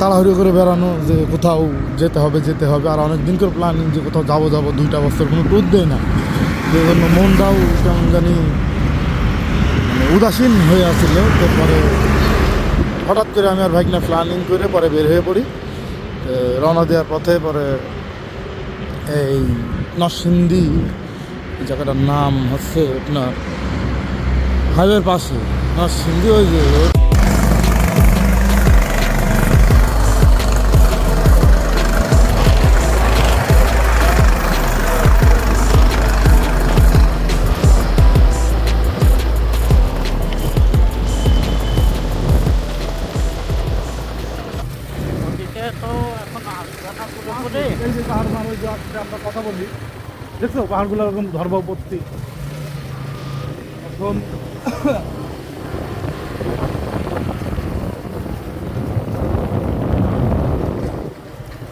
তাড়াহুড়ো করে বেড়ানো যে কোথাও যেতে হবে আর অনেক দিন করে প্ল্যানিং যে কোথাও যাবো 2টা বছর কোনো ট্যুর দেয় না, যে জন্য মনটাও কেমন জানি উদাসীন হয়ে আসছিল। তারপরে হঠাৎ করে আমি আর ভাইকনা প্ল্যানিং করে পরে বের হয়ে পড়ি রওনা দেওয়ার পথে। পরে এই নরসিংদী জায়গাটার নাম হচ্ছে আপনার হাইওয়ের পাশে নরসিংদী, ওই যে আমরা কথা বলি, দেখছো পাহাড়গুলো এরকম ধর্মপত্তি। এখন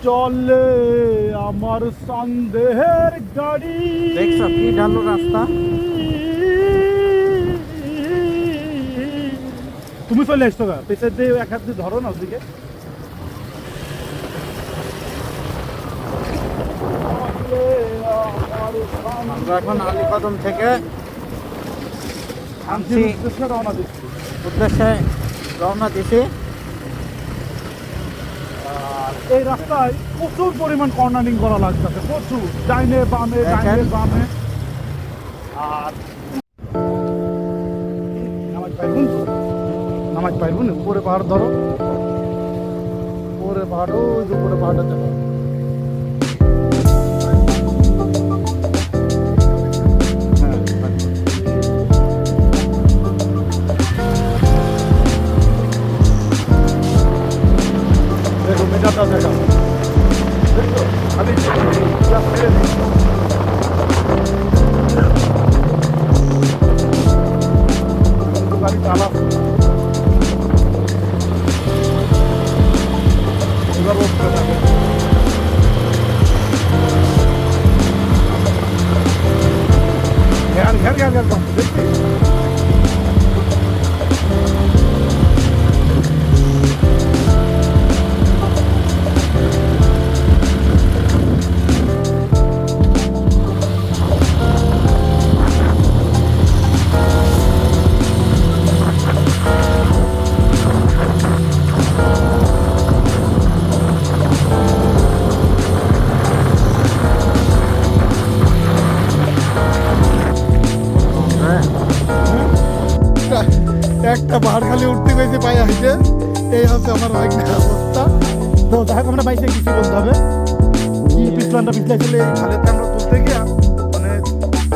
চলে আমার সন্দেহের গাড়ি। দেখছো কি ঢালু রাস্তা। তুমি চলে আসতো গা পেছনের দিয়ে এক হাত দিয়ে ধরো না ওদিকে। আমরা এখন আলীকদম থেকে উদ্দেশ্যে রওনা দিছি। এই রাস্তায় প্রচুর পরিমাণ কর্নারিং করা লাগতেছে, প্রচুর ডাইনে বামে ডাইনে বামে। আর নামাজ পাইবুন উপরে পাহাড় ধরো, উপরে পাহাড়, ওই যে উপরে পাহাড়টা দেখো। দেখো মেটাটা দেখো, দেখছো আমি গাড়ি চালা একটা পাহাড় খালি উঠতে গেছে পায়ে হাইতে। এই হচ্ছে আমার অবস্থা। তো দেখ আমরা বাইকে কিছু বলতে হবে কি পিছলানটা পিছলে খালেতে আমরা তুলতে গিয়া মানে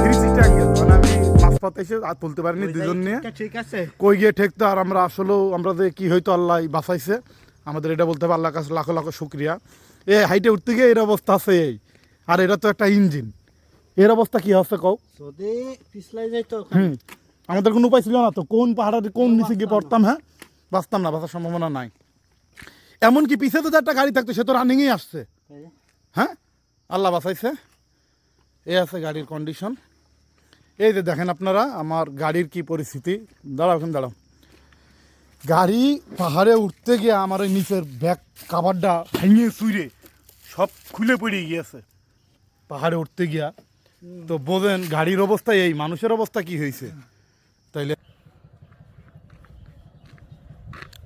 360 অ্যাঙ্গেল, মানে আমি মাঝপথে এসে আর তুলতে পারিনি দুজন নিয়ে। ঠিক আছে কই গিয়ে ঠেকতো। আর আমরা আসলেও আমরা যে কি হয়তো আল্লাহ বাঁচাইছে আমাদের, এটা বলতে হবে আল্লাহর কাছে লাখো লাখো শুক্রিয়া। এই হাইটে উঠতে গিয়ে এর অবস্থা আছে এই। আর এটা তো একটা ইঞ্জিন, এর অবস্থা কি হচ্ছে কও। যদি পিছলাই যাইতো আমাদের কোনো উপায় ছিল না তো, কোন পাহাড়ে কোন নিচে গিয়ে পড়তাম। হ্যাঁ বাঁচতাম না, বাঁচার সম্ভাবনা নাই। এমনকি পিছে তো একটা গাড়ি থাকতো, সে তো রানিংয়েই আসছে। হ্যাঁ আল্লাহ বাঁচাইছে। এই আছে গাড়ির কন্ডিশন। এই যে দেখেন আপনারা আমার গাড়ির কি পরিস্থিতি। দাঁড়াও এখন দাঁড়াও। গাড়ি পাহাড়ে উঠতে গিয়ে আমার ওই নিচের ব্যাক কাভারটা ভেঙে চুইরে সব খুলে পড়ে গিয়েছে পাহাড়ে উঠতে গিয়া। তো বোঝেন গাড়ির অবস্থা এই, মানুষের অবস্থা কি হয়েছে। তাইলে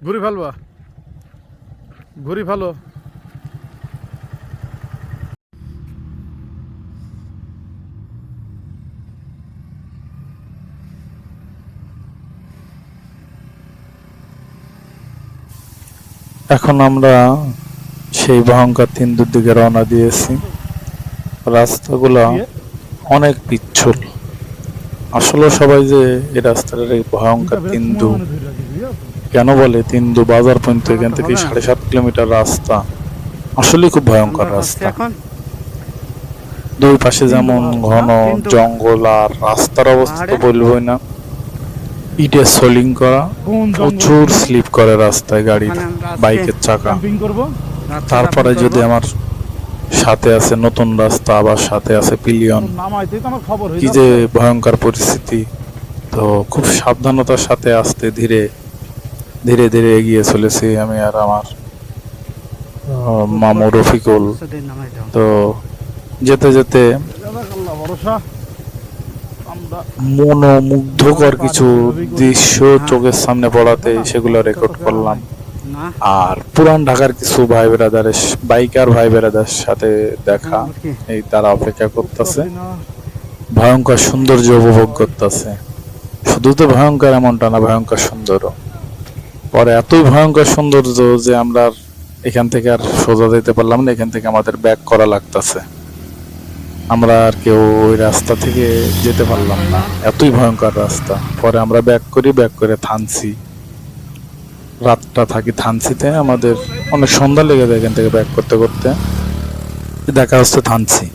ঘুরি ফেলবা, ঘুরি ফেলো। এখন আমরা সেই ভয়ঙ্কর তিন্দুর দিকে রওনা দিয়েছি। রাস্তাগুলো অনেক পিচ্ছিল। আসলে সবাই যে এই রাস্তাটার ভয়ঙ্কর তিন্দু কেন বলে, তিন্দু বাজার পর্যন্ত এখান থেকে 7.5 কিলোমিটার রাস্তা, আসলে খুব ভয়ঙ্কর রাস্তা। দুই পাশে যেমন ঘন জঙ্গল, আর রাস্তার অবস্থা তো বলবোই না। ইটে সোলিং করা, প্রচুর স্লিপ করে রাস্তায় গাড়ি বাইকের চাকা। তারপরে যদি আমার সাথে আছে নতুন রাস্তা, আবার সাথে আছে পিলিয়ন, কি যে ভয়ঙ্কর পরিস্থিতি। তো খুব সাবধানতার সাথে আস্তে ধীরে ধীরে ধীরে এগিয়ে চলেছি আমি আর আমার মামু রফিকুল। তো যেতে যেতে আল্লাহ ভরসা। আমরা মনোমুগ্ধকর কিছু দৃশ্য চোখের সামনে পড়াতে সেগুলো রেকর্ড করলাম। না আর পুরান ঢাকার কিছু ভাই বেরাদারের বাইকার ভাই বেরাদার সাথে দেখা, এই তারা অপেক্ষা করতেছে, ভয়ঙ্কর সৌন্দর্য উপভোগ করতেছে। শুধু তো ভয়ঙ্কর এমনটা না, ভয়ঙ্কর সুন্দরও। পরে এতই ভয়ঙ্কর সৌন্দর্য যে আমরা আর এখান থেকে আর সোজা যেতে পারলাম না, এখান থেকে আমাদের ব্যাক করা লাগতেছে। আমরা আর কেউ ওই রাস্তা থেকে যেতে পারলাম না, এতই ভয়ঙ্কর রাস্তা। পরে আমরা ব্যাক করে থানসি, রাতটা থাকি থানসিতে। আমাদের অনেক সন্ধ্যা লেগে যায় এখান থেকে ব্যাক করতে করতে। দেখা হচ্ছে থানসি।